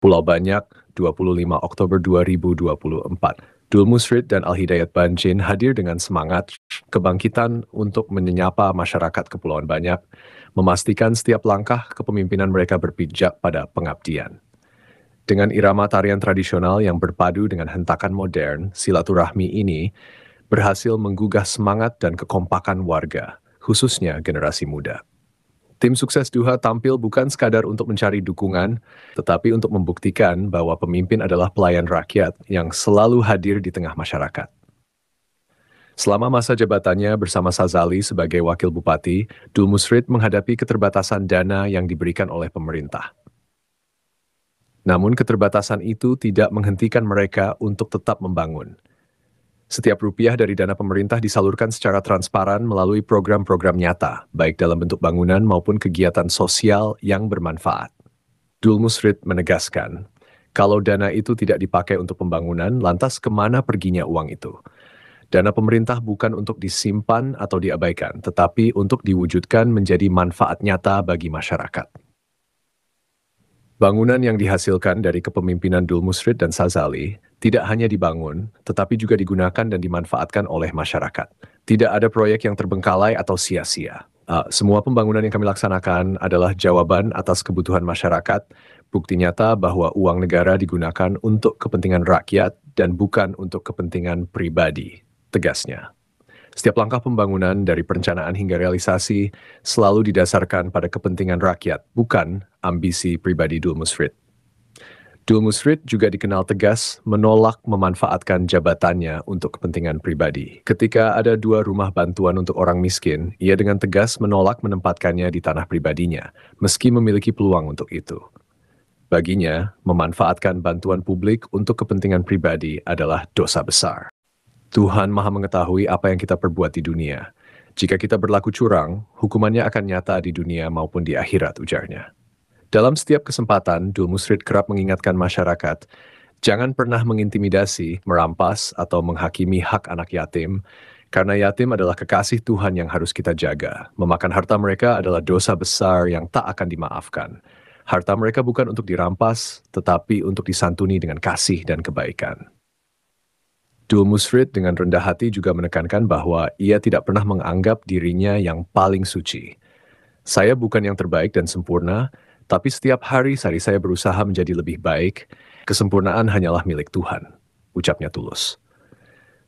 Pulau Banyak, 25 Oktober 2024. Dul Musrid dan Al-Hidayat Banjin hadir dengan semangat kebangkitan untuk menyapa masyarakat Kepulauan Banyak, memastikan setiap langkah kepemimpinan mereka berpijak pada pengabdian. Dengan irama tarian tradisional yang berpadu dengan hentakan modern, silaturahmi ini berhasil menggugah semangat dan kekompakan warga, khususnya generasi muda. Tim sukses Duha tampil bukan sekadar untuk mencari dukungan, tetapi untuk membuktikan bahwa pemimpin adalah pelayan rakyat yang selalu hadir di tengah masyarakat. Selama masa jabatannya bersama Sazali sebagai wakil bupati, Dul Musrid menghadapi keterbatasan dana yang diberikan oleh pemerintah. Namun keterbatasan itu tidak menghentikan mereka untuk tetap membangun. Setiap rupiah dari dana pemerintah disalurkan secara transparan melalui program-program nyata, baik dalam bentuk bangunan maupun kegiatan sosial yang bermanfaat. Dul Musrid menegaskan, kalau dana itu tidak dipakai untuk pembangunan, lantas kemana perginya uang itu? Dana pemerintah bukan untuk disimpan atau diabaikan, tetapi untuk diwujudkan menjadi manfaat nyata bagi masyarakat. Bangunan yang dihasilkan dari kepemimpinan Dul Musrid dan Sazali tidak hanya dibangun, tetapi juga digunakan dan dimanfaatkan oleh masyarakat. Tidak ada proyek yang terbengkalai atau sia-sia. Semua pembangunan yang kami laksanakan adalah jawaban atas kebutuhan masyarakat, bukti nyata bahwa uang negara digunakan untuk kepentingan rakyat dan bukan untuk kepentingan pribadi, tegasnya. Setiap langkah pembangunan dari perencanaan hingga realisasi selalu didasarkan pada kepentingan rakyat, bukan ambisi pribadi Dul Musrid. Dul Musrid juga dikenal tegas menolak memanfaatkan jabatannya untuk kepentingan pribadi. Ketika ada 2 rumah bantuan untuk orang miskin, ia dengan tegas menolak menempatkannya di tanah pribadinya, meski memiliki peluang untuk itu. Baginya, memanfaatkan bantuan publik untuk kepentingan pribadi adalah dosa besar. Tuhan Maha mengetahui apa yang kita perbuat di dunia. Jika kita berlaku curang, hukumannya akan nyata di dunia maupun di akhirat, ujarnya. Dalam setiap kesempatan, Dul Musrid kerap mengingatkan masyarakat, jangan pernah mengintimidasi, merampas, atau menghakimi hak anak yatim, karena yatim adalah kekasih Tuhan yang harus kita jaga. Memakan harta mereka adalah dosa besar yang tak akan dimaafkan. Harta mereka bukan untuk dirampas, tetapi untuk disantuni dengan kasih dan kebaikan. Dul Musrid dengan rendah hati juga menekankan bahwa ia tidak pernah menganggap dirinya yang paling suci. Saya bukan yang terbaik dan sempurna, tapi setiap hari saya berusaha menjadi lebih baik. Kesempurnaan hanyalah milik Tuhan, ucapnya tulus.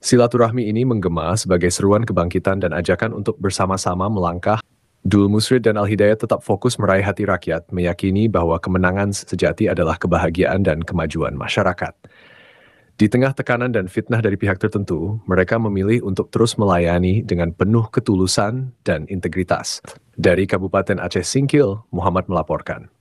Silaturahmi ini menggema sebagai seruan kebangkitan dan ajakan untuk bersama-sama melangkah. Dul Musrid dan Al-Hidayat tetap fokus meraih hati rakyat, meyakini bahwa kemenangan sejati adalah kebahagiaan dan kemajuan masyarakat. Di tengah tekanan dan fitnah dari pihak tertentu, mereka memilih untuk terus melayani dengan penuh ketulusan dan integritas. Dari Kabupaten Aceh Singkil, Muhammad melaporkan.